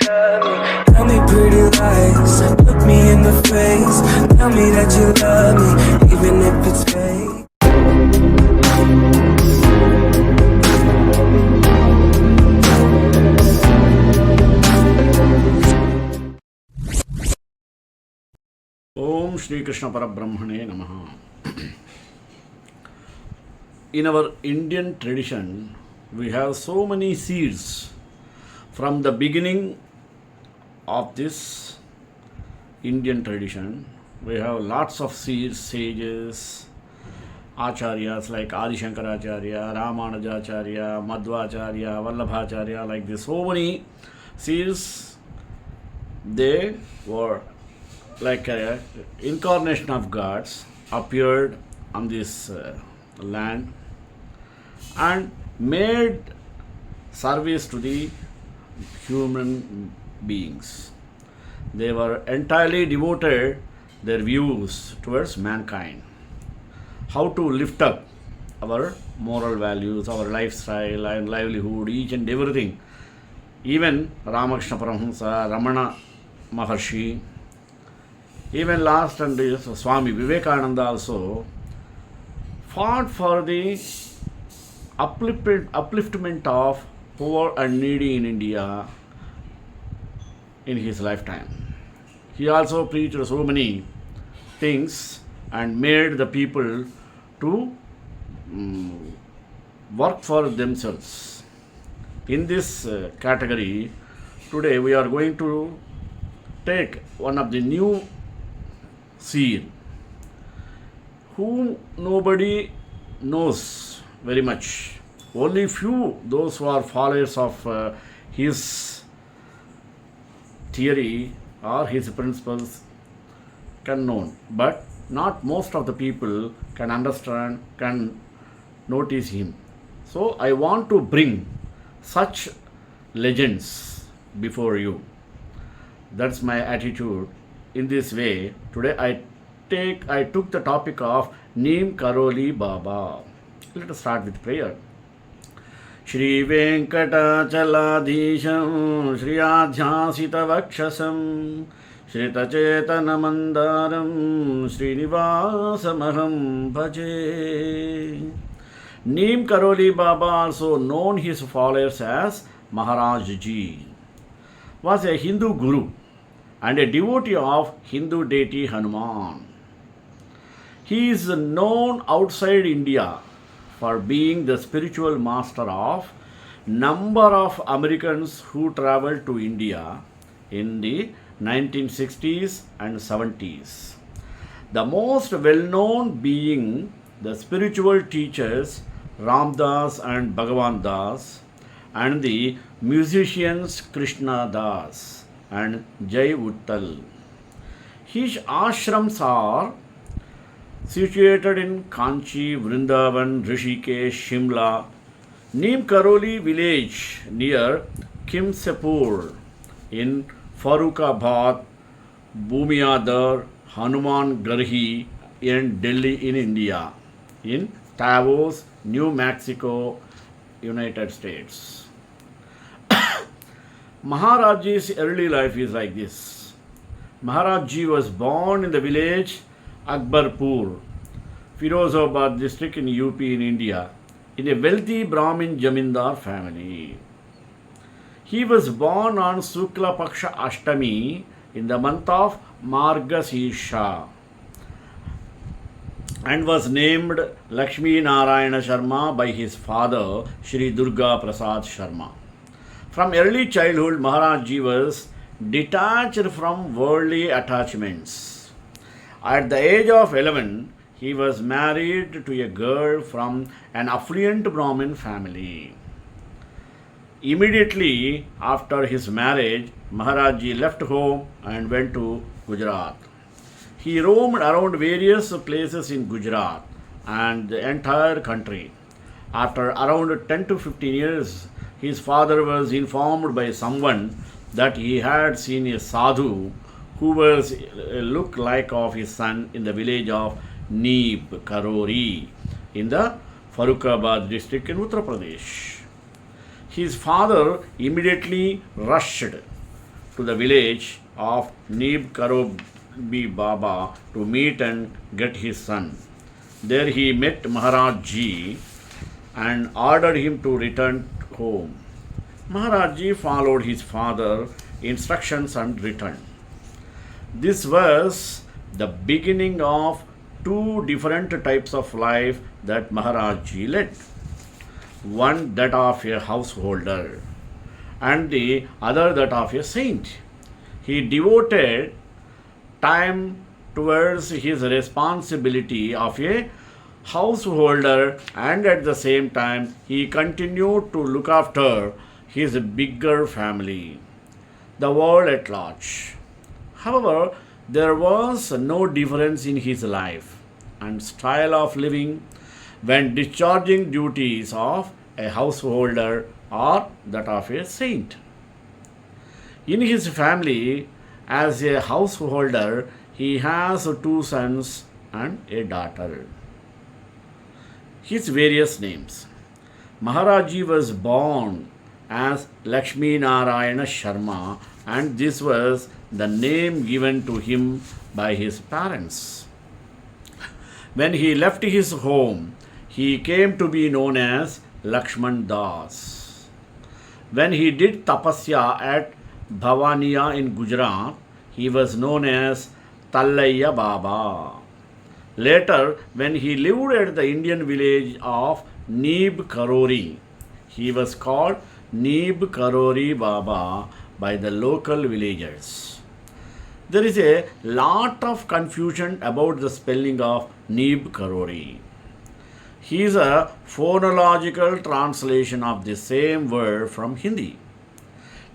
love me. Tell me pretty lies, look me in the face. Tell me that you love me, even if it's fake. Om Shri Krishna Parabrahmane Namaha. In our Indian tradition, we have so many seeds. From the beginning of this Indian tradition, we have lots of seeds, sages, acharyas like Adi Shankaracharya, Ramanujacharya, Madhvacharya, Vallabhacharya, like this. So many seeds, they were like an incarnation of gods, appeared on this land and made service to the human beings. They were entirely devoted their views towards mankind, how to lift up our moral values, our lifestyle and livelihood, each and everything. Even Ramakrishna Paramahamsa, Ramana Maharshi, even last and Swami Vivekananda also fought for the upliftment of poor and needy in India in his lifetime. He also preached so many things and made the people to work for themselves. In this category, today we are going to take one of the new seed whom nobody knows very much. Only few, those who are followers of his theory or his principles, can know. But not most of the people can understand, can notice him. So I want to bring such legends before you. That's my attitude. In this way, today I took the topic of Neem Karoli Baba. Let us start with prayer. Shri Venkatachaladhisham Shri Adhyasitavakshasam Shritachetanamandaram Srinivasamaham Bhaje. Neem Karoli Baba, also known his followers as Maharaj-ji, was a Hindu guru and a devotee of Hindu deity Hanuman. He is known outside India for being the spiritual master of number of Americans who traveled to India in the 1960s and 70s. The most well-known being the spiritual teachers Ramdas and Bhagavan Das and the musicians Krishna Das and Jai Uttal. His ashrams are situated in Kanchi, Vrindavan, Rishikesh, Shimla, Neem Karoli village near Kimsepur in Farrukhabad, Bumiyadar, Hanuman Garhi in Delhi in India, in Taos, New Mexico, United States. Maharaj-ji's early life is like this. Maharaj-ji was born in the village Akbarpur, Firozabad district in UP in India, in a wealthy Brahmin Jamindar family. He was born on Sukla Paksha Ashtami in the month of Margashirsha and was named Lakshmi Narayana Sharma by his father Shri Durga Prasad Sharma. From early childhood, Maharaj-ji was detached from worldly attachments. At the age of 11, he was married to a girl from an affluent Brahmin family. Immediately after his marriage, Maharaj-ji left home and went to Gujarat. He roamed around various places in Gujarat and the entire country. After around 10 to 15 years, his father was informed by someone that he had seen a sadhu who was a look-like of his son in the village of Neeb Karori in the Farrukhabad district in Uttar Pradesh. His father immediately rushed to the village of Neeb Karoli Baba to meet and get his son. There he met Maharaj-ji and ordered him to return home. Maharaj-ji followed his father's instructions and returned. This was the beginning of two different types of life that Maharaj-ji led. One that of a householder and the other that of a saint. He devoted time towards his responsibility of a householder, and at the same time he continued to look after his bigger family, the world at large. However, there was no difference in his life and style of living when discharging duties of a householder or that of a saint. In his family, as a householder, he has two sons and a daughter. His various names. Maharaj-ji was born as Lakshmi Narayana Sharma, and this was the name given to him by his parents. When he left his home, he came to be known as Lakshman Das. When he did tapasya at Bhavaniya in Gujarat, he was known as Tallayya Baba. Later, when he lived at the Indian village of Neeb Karori, he was called Neeb Karori Baba by the local villagers. There is a lot of confusion about the spelling of Neeb Karori. He is a phonological translation of the same word from Hindi.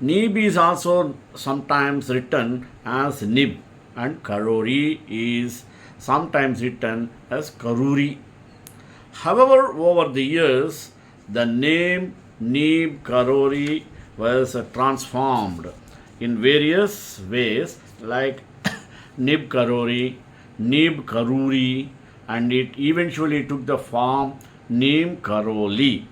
Neeb is also sometimes written as Nib, and Karori is sometimes written as Karuri. However, over the years, the name Neeb Karori was transformed in various ways like Neeb Karori, Neeb Karuri, and it eventually took the form Neem Karoli.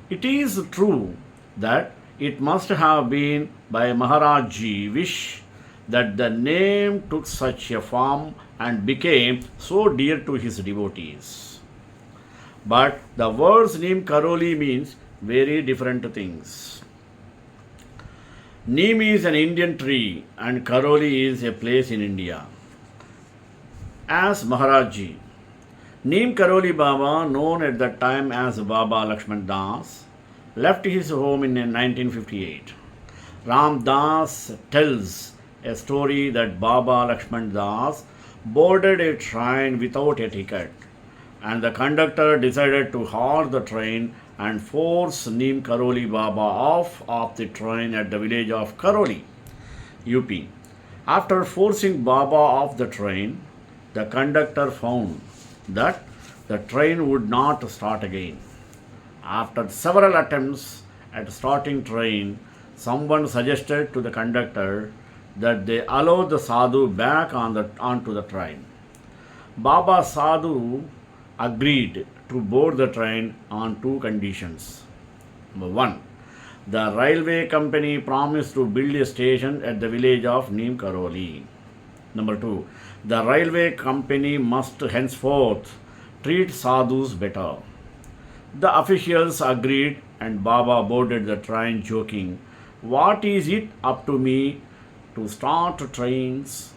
It is true that it must have been by Maharaj-ji wish that the name took such a form and became so dear to his devotees. But the words Neem Karoli means very different things. Neem is an Indian tree and Karoli is a place in India. As Maharaj-ji, Neem Karoli Baba, known at that time as Baba Lakshman Das, left his home in 1958. Ram Das tells a story that Baba Lakshman Das boarded a train without a ticket, and the conductor decided to halt the train and force Neem Karoli Baba off of the train at the village of Karoli, UP. After forcing Baba off the train, the conductor found that the train would not start again. After several attempts at starting train, someone suggested to the conductor that they allow the sadhu back onto the train. Baba Sadhu agreed to board the train on two conditions. Number one, the railway company promised to build a station at the village of Neem Karoli. Number two, the railway company must henceforth treat sadhus better. The officials agreed and Baba boarded the train joking, "What is it up to me to start trains?"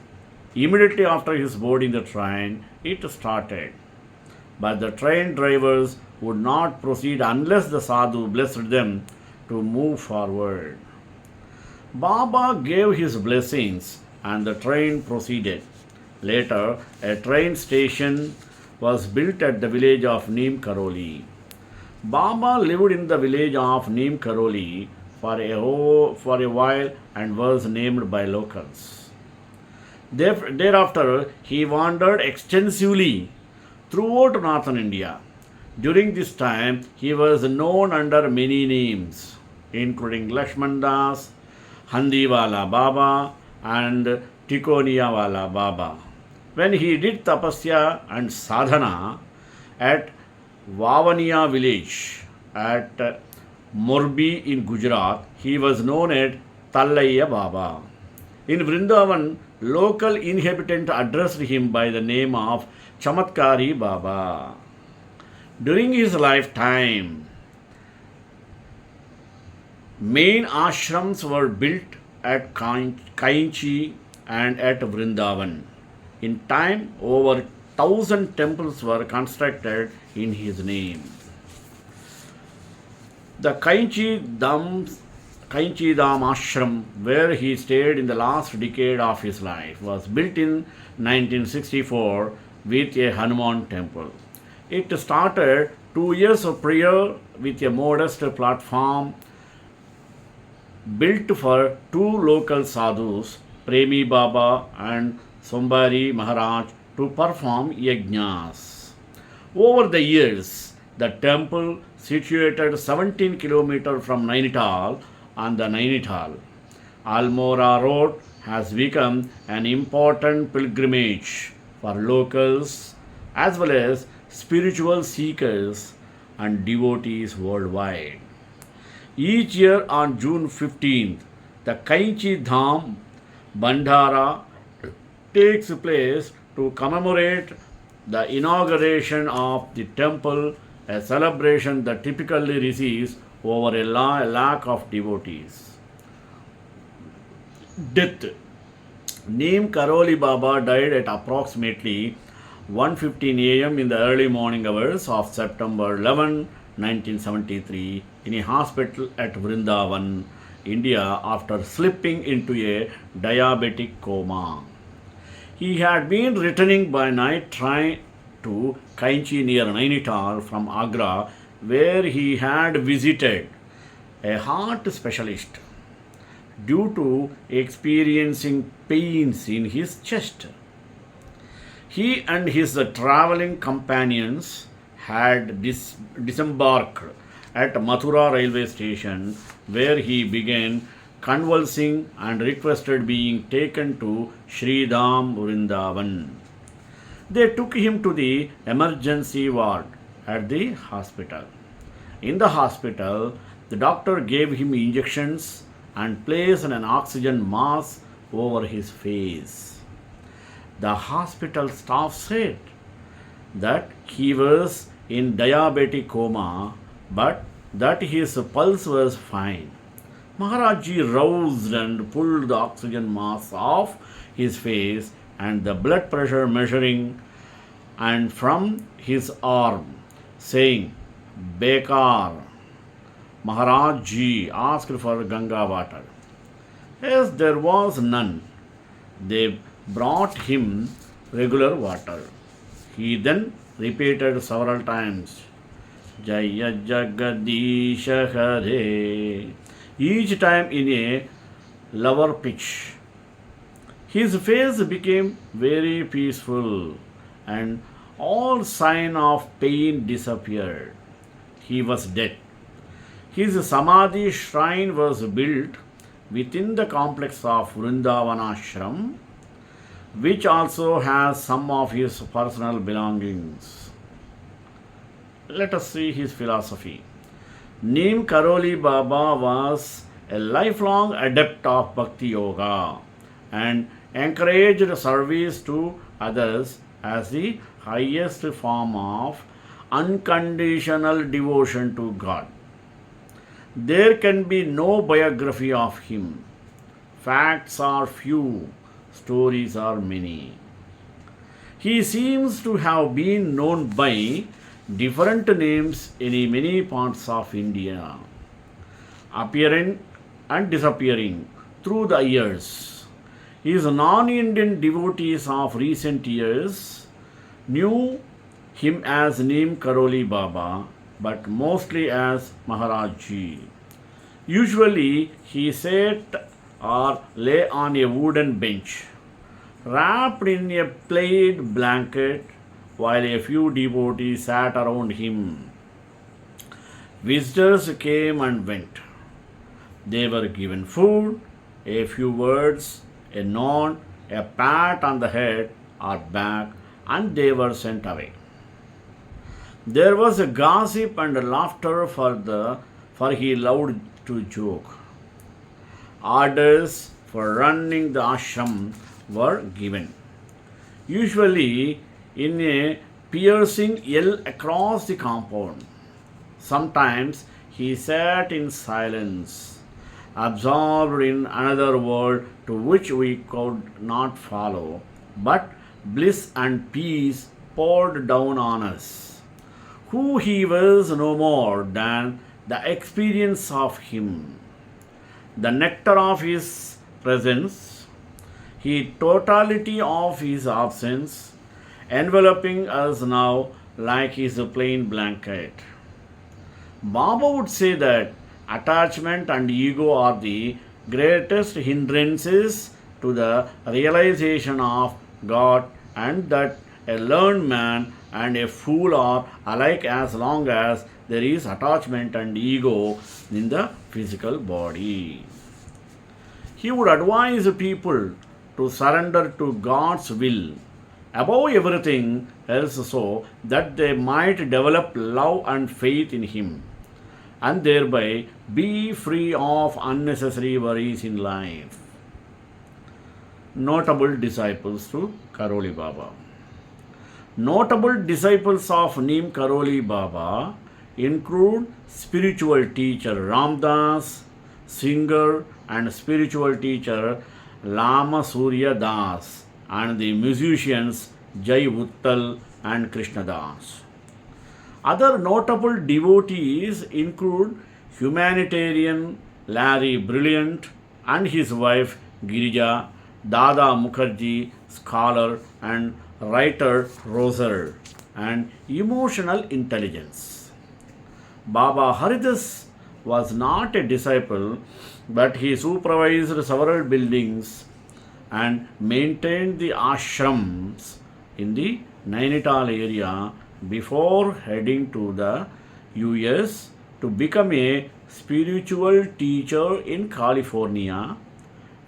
Immediately after his boarding the train, it started. But the train drivers would not proceed unless the sadhu blessed them to move forward. Baba gave his blessings and the train proceeded. Later, a train station was built at the village of Neem Karoli. Baba lived in the village of Neem Karoli for a while and was named by locals. Thereafter, he wandered extensively throughout northern India. During this time, he was known under many names, including Lakshman Das, Handiwala Baba, and Tikoniyawala Baba. When he did tapasya and sadhana at Vavaniya village at Morbi in Gujarat, he was known as Tallayya Baba. In Vrindavan, local inhabitant addressed him by the name of Chamatkari Baba. During his lifetime, main ashrams were built at Kainchi and at Vrindavan. In time, over 1,000 temples were constructed in his name. The Kainchi Dham ashram, where he stayed in the last decade of his life, was built in 1964 with a Hanuman temple. It started 2 years prior with a modest platform built for two local sadhus, Premi Baba and Sombari Maharaj, to perform yajnas. Over the years, the temple, situated 17 km from Nainital on the Nainital Almora road, has become an important pilgrimage for locals as well as spiritual seekers and devotees worldwide. Each year on June 15th, the Kainchi Dham Bandhara takes place to commemorate the inauguration of the temple, a celebration that typically receives over a lakh of devotees. Death. Neem Karoli Baba died at approximately 1:15 a.m. in the early morning hours of September 11, 1973, in a hospital at Vrindavan, India, after slipping into a diabetic coma. He had been returning by night train to Kainchi near Nainital from Agra, where he had visited a heart specialist due to experiencing pains in his chest. He and his traveling companions had disembarked at Mathura railway station, where he began convulsing and requested being taken to Sri Dham Vrindavan. They took him to the emergency ward at the hospital. In the hospital, the doctor gave him injections and placed an oxygen mask over his face. The hospital staff said that he was in diabetic coma, but that his pulse was fine. Maharaj-ji roused and pulled the oxygen mask off his face and the blood pressure measuring and from his arm, saying, "Bekar." Maharaj-ji asked for Ganga water. As there was none, they brought him regular water. He then repeated several times, "Jaya Jagadisha Hare," each time in a lower pitch. His face became very peaceful and all sign of pain disappeared. He was dead. His Samadhi shrine was built within the complex of Vrindavan Ashram, which also has some of his personal belongings. Let us see his philosophy. Neem Karoli Baba was a lifelong adept of Bhakti Yoga and encouraged service to others as the highest form of unconditional devotion to God. There can be no biography of him. Facts are few, stories are many. He seems to have been known by different names in many parts of India, appearing and disappearing through the years. His non-Indian devotees of recent years knew him as Neem Karoli Baba, but mostly as Maharaj-ji. Usually he sat or lay on a wooden bench, wrapped in a plaid blanket, while a few devotees sat around him. Visitors came and went. They were given food, a few words, a nod, a pat on the head or back, and they were sent away. There was a gossip and laughter for he loved to joke. orders for running the ashram were given, usually in a piercing yell across the compound. Sometimes he sat in silence, absorbed in another world to which we could not follow, but bliss and peace poured down on us. Who he was no more than the experience of him, the nectar of his presence, the totality of his absence, enveloping us now like his plain blanket. Baba would say that attachment and ego are the greatest hindrances to the realization of God, and that a learned man and a fool are alike as long as there is attachment and ego in the physical body. He would advise people to surrender to God's will above everything else so that they might develop love and faith in Him and thereby be free of unnecessary worries in life. Notable disciples to Karoli Baba. Notable disciples of Neem Karoli Baba include spiritual teacher Ramdas, singer and spiritual teacher Lama Surya Das, and the musicians Jai Uttal and Krishna Das. Other notable devotees include humanitarian Larry Brilliant and his wife Girija, Dada Mukherjee, scholar and writer Roser, and emotional intelligence. Baba Haridas was not a disciple, but he supervised several buildings and maintained the ashrams in the Nainital area before heading to the US to become a spiritual teacher in California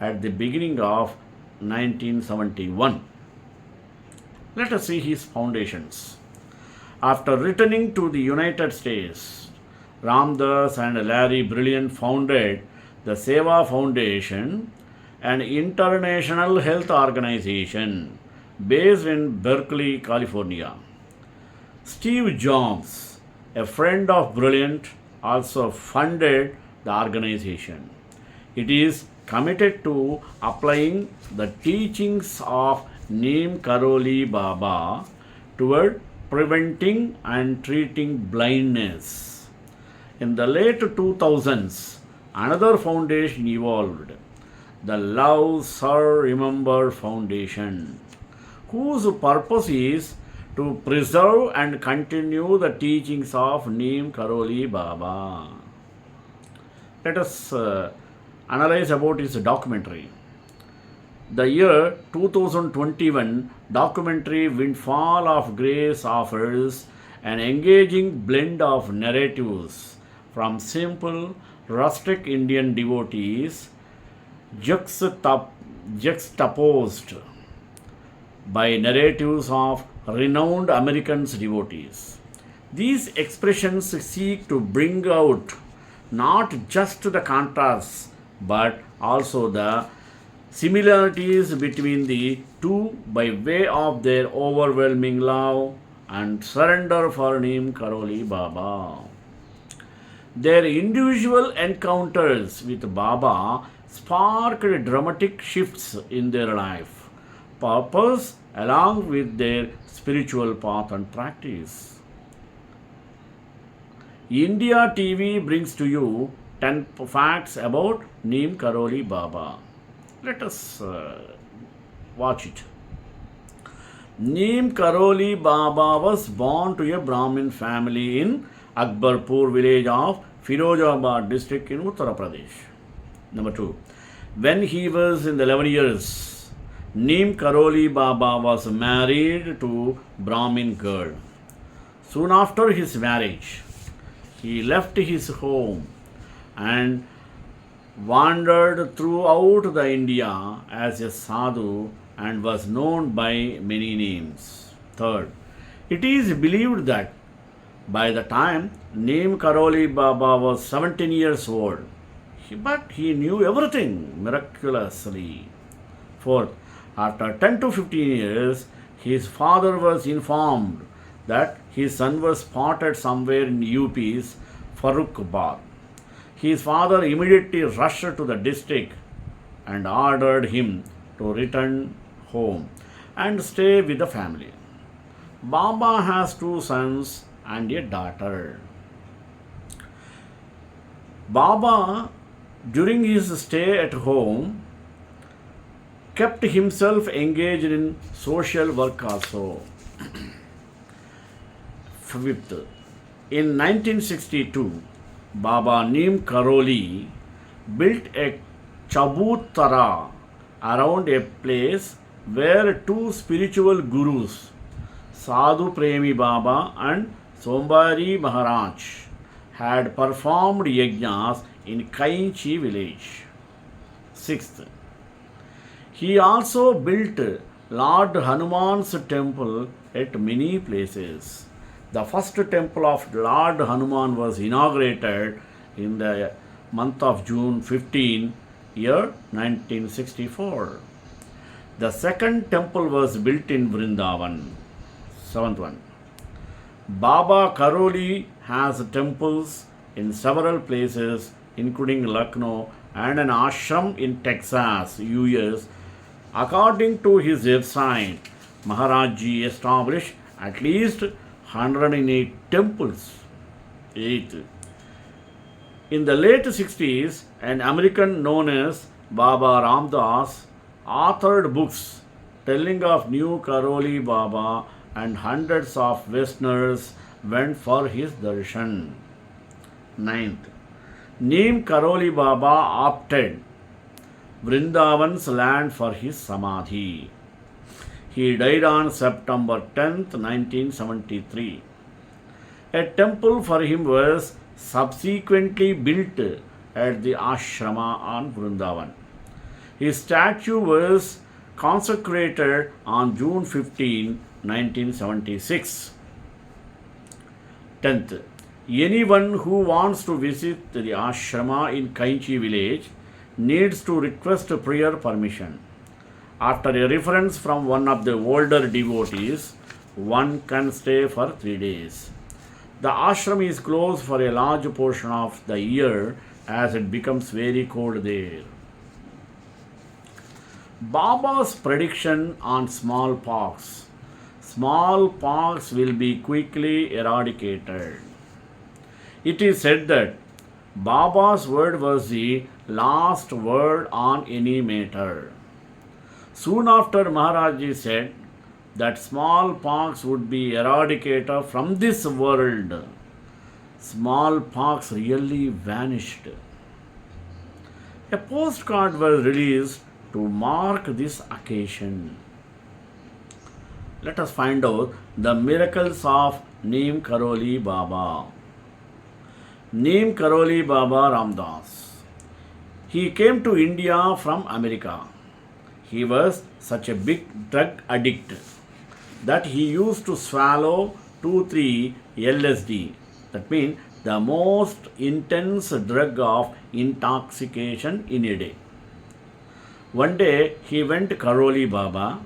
at the beginning of 1971. Let us see his foundations. After returning to the United States, Ramdas and Larry Brilliant founded the Seva Foundation, an international health organization based in Berkeley, California. Steve Jobs, a friend of Brilliant, also funded the organization. It is committed to applying the teachings of Neem Karoli Baba toward preventing and treating blindness. In the late 2000s, another foundation evolved, the Love Sir Remember Foundation, whose purpose is to preserve and continue the teachings of Neem Karoli Baba. Let us analyze about his documentary. The year 2021 documentary Windfall of Grace offers an engaging blend of narratives from simple, rustic Indian devotees juxtaposed by narratives of renowned American devotees. These expressions seek to bring out not just the contrasts but also the similarities between the two by way of their overwhelming love and surrender for Neem Karoli Baba. Their individual encounters with Baba sparked dramatic shifts in their life, purpose, along with their spiritual path and practice. India TV brings to you 10 facts about Neem Karoli Baba. Let us watch it. Neem Karoli Baba was born to a Brahmin family in Akbarpur village of Firozabad district in Uttar Pradesh. Number 2. When he was in the 11 years, Neem Karoli Baba was married to Brahmin girl. Soon after his marriage, he left his home and wandered throughout the India as a sadhu and was known by many names. Third, it is believed that by the time Neem Karoli Baba was 17 years old, But he knew everything miraculously. Fourth, after 10 to 15 years, his father was informed that his son was spotted somewhere in UP's Farrukhabad. His father immediately rushed to the district and ordered him to return home and stay with the family. Baba has two sons and a daughter. Baba, during his stay at home, kept himself engaged in social work also. Fifth, in 1962, Baba Neem Karoli built a chabutara around a place where two spiritual gurus, Sadhu Premi Baba and Sombari Maharaj, had performed yajnas in Kainchi village. Sixth, he also built Lord Hanuman's temple at many places. The first temple of Lord Hanuman was inaugurated in the month of June 15, year 1964. The second temple was built in Vrindavan. Seventh one. Baba Karoli has temples in several places, including Lucknow and an ashram in Texas, US. According to his website, Maharaj-ji established at least 108 temples. Eighth. In the late 60s, an American known as Baba Ramdas authored books telling of Neem Karoli Baba, and hundreds of Westerners went for his darshan. Ninth, Neem Karoli Baba opted Vrindavan's land for his samadhi. He died on September 10th, 1973. A temple for him was subsequently built at the ashrama on Vrindavan. His statue was consecrated on June 15, 1976. 10th, anyone who wants to visit the ashrama in Kainchi village needs to request prior permission. After a reference from one of the older devotees, one can stay for 3 days. The ashram is closed for a large portion of the year as it becomes very cold there. Baba's prediction on smallpox. Smallpox will be quickly eradicated. It is said that Baba's word was the last word on any matter. Soon after, Maharaj-ji said that smallpox would be eradicated from this world. Smallpox really vanished. A postcard was released to mark this occasion. Let us find out the miracles of Neem Karoli Baba. Neem Karoli Baba Ramdas. He came to India from America. He was such a big drug addict that he used to swallow 2-3 LSD. That means the most intense drug of intoxication in a day. One day he went to Karoli Baba,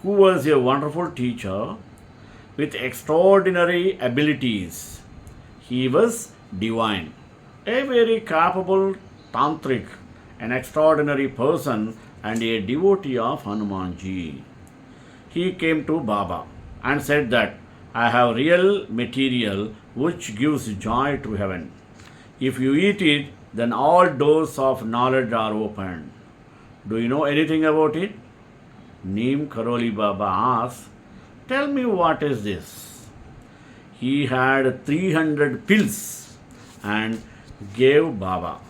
who was a wonderful teacher with extraordinary abilities. He was divine, a very capable tantric, an extraordinary person, and a devotee of Hanumanji. He came to Baba and said that I have real material which gives joy to heaven. If you eat it, then all doors of knowledge are opened. Do you know anything about it? Neem Karoli Baba asked, tell me what is this? He had 300 pills and gave Baba.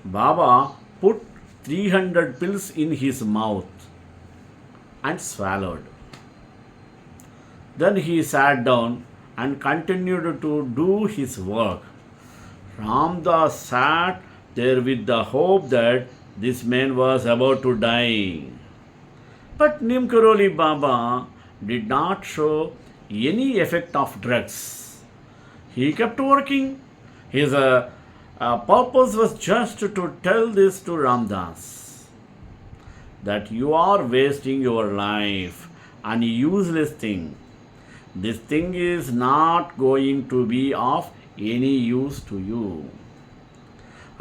Baba put 300 pills in his mouth and swallowed. Then he sat down and continued to do his work. Ramdas sat there with the hope that this man was about to die. But Neem Karoli Baba did not show any effect of drugs. He kept working. His Purpose was just to tell this to Ramdas, that you are wasting your life on a useless thing. This thing is not going to be of any use to you.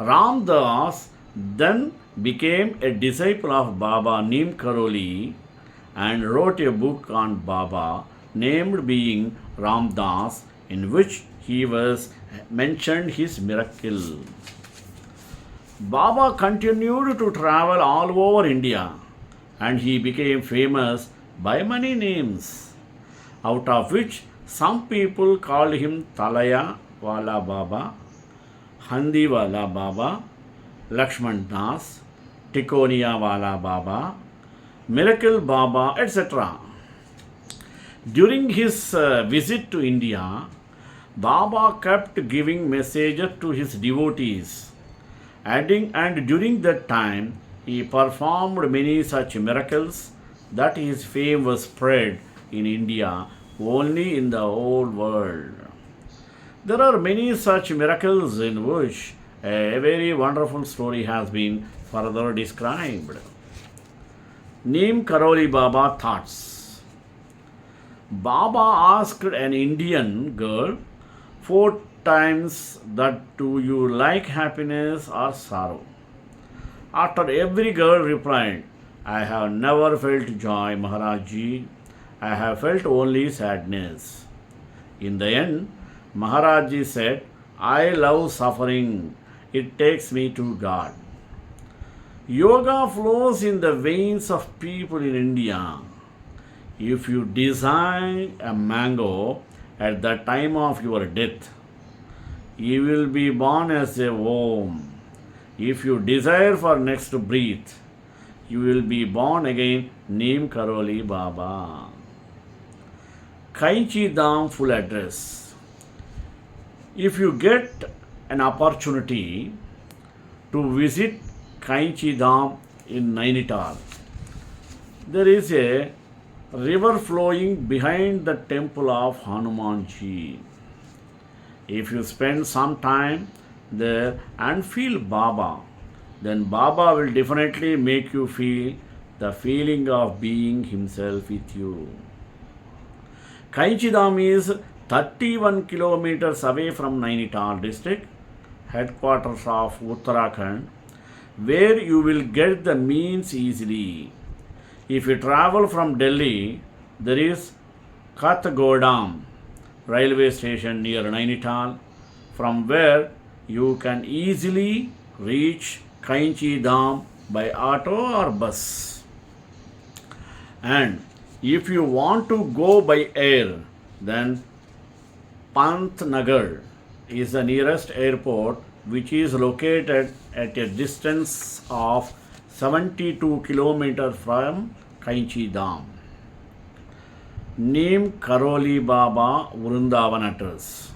Ramdas then became a disciple of Baba Neem Karoli and wrote a book on Baba named being Ramdas, in which he was mentioned his miracle. Baba continued to travel all over India and he became famous by many names, out of which some people called him Talaya Wala Baba, Handi Wala Baba, Lakshman Das, Tikonia Wala Baba, Miracle Baba, etc. During his visit to India, Baba kept giving messages to his devotees, adding, and during that time he performed many such miracles that his fame was spread in India only in the old world. There are many such miracles in which a very wonderful story has been further described. Neem Karoli Baba thoughts. Baba asked an Indian girl 4 times that do you like happiness or sorrow? After every girl replied, I have never felt joy, Maharaj-ji. I have felt only sadness. In the end, Maharaj-ji said, I love suffering. It takes me to God. Yoga flows in the veins of people in India. If you desire a mango at the time of your death, you will be born as a worm. If you desire for next breath, you will be born again. Neem Karoli Baba. Kainchi Dham full address. If you get an opportunity to visit Kainchi Dham in Nainital, there is a river flowing behind the temple of Hanumanji. If you spend some time there and feel Baba, then Baba will definitely make you feel the feeling of being himself with you. Kainchi Dham is 31 kilometers away from Nainital district, headquarters of Uttarakhand, where you will get the means easily. If you travel from Delhi, there is Katgodam railway station near Nainital, from where you can easily reach Kainchi Dham by auto or bus. And if you want to go by air, then Pantnagar is the nearest airport, which is located at a distance of 72 kilometers from Kainchi Dham. Neem Karoli Baba Vrindavan address.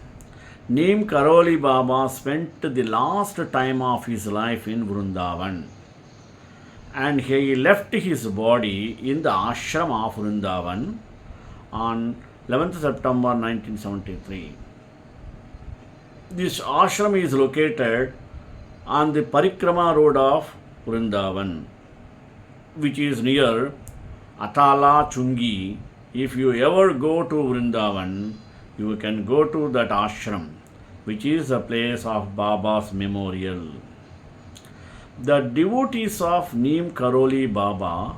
Neem Karoli Baba spent the last time of his life in Vrindavan, and he left his body in the ashram of Vrindavan on 11th September 1973. This ashram is located on the Parikrama road of Vrindavan, which is near Atala Chungi. If you ever go to Vrindavan, you can go to that ashram, which is the place of Baba's memorial. The devotees of Neem Karoli Baba,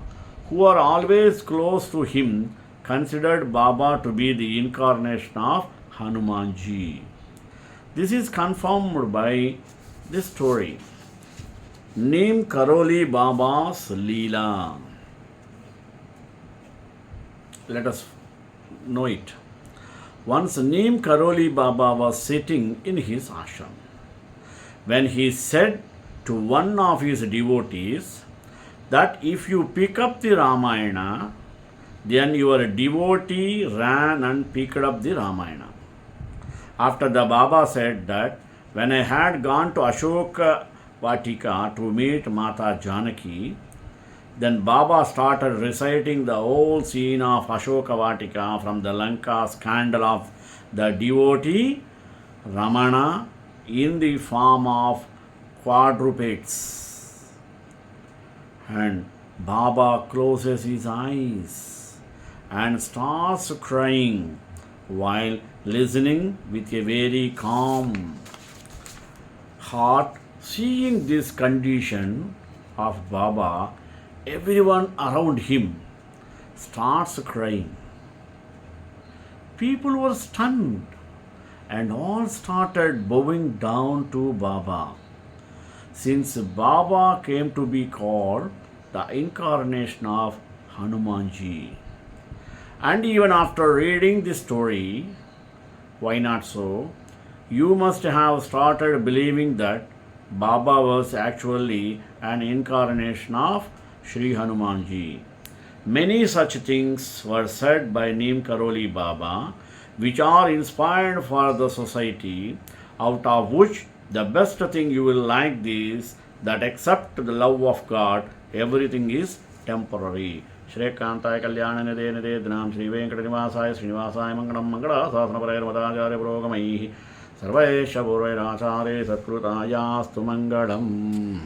who are always close to him, considered Baba to be the incarnation of Hanumanji. This is confirmed by this story. Neem Karoli Baba's Leela. Let us know it. Once Neem Karoli Baba was sitting in his ashram, when he said to one of his devotees that if you pick up the Ramayana, then your devotee ran and picked up the Ramayana. After the Baba said that, when I had gone to Ashoka Vatika to meet Mata Janaki, then Baba started reciting the whole scene of Ashoka Vatika from the Lanka scandal of the devotee Ramana in the form of quadrupeds. And Baba closes his eyes and starts crying while listening with a very calm heart. Seeing this condition of Baba, everyone around him starts crying. People were stunned and all started bowing down to Baba. Since Baba came to be called the incarnation of Hanumanji. And even after reading this story, why not so? You must have started believing that Baba was actually an incarnation of Sri Hanumanji. Many such things were said by Neem Karoli Baba, which are inspired for the society, out of which the best thing you will like this, that except the love of God, everything is temporary. श्रेकांताय Kalyan Nidhe Nidhe दिनाम Shri वेंकटनिवासाय श्रीनिवासाय Mangalam Mangla शासनपरैर्मदाचार्य पुरोगमैः सर्वैश्च पूर्वैराचार्य सत्कृतायास्तु Mangalam.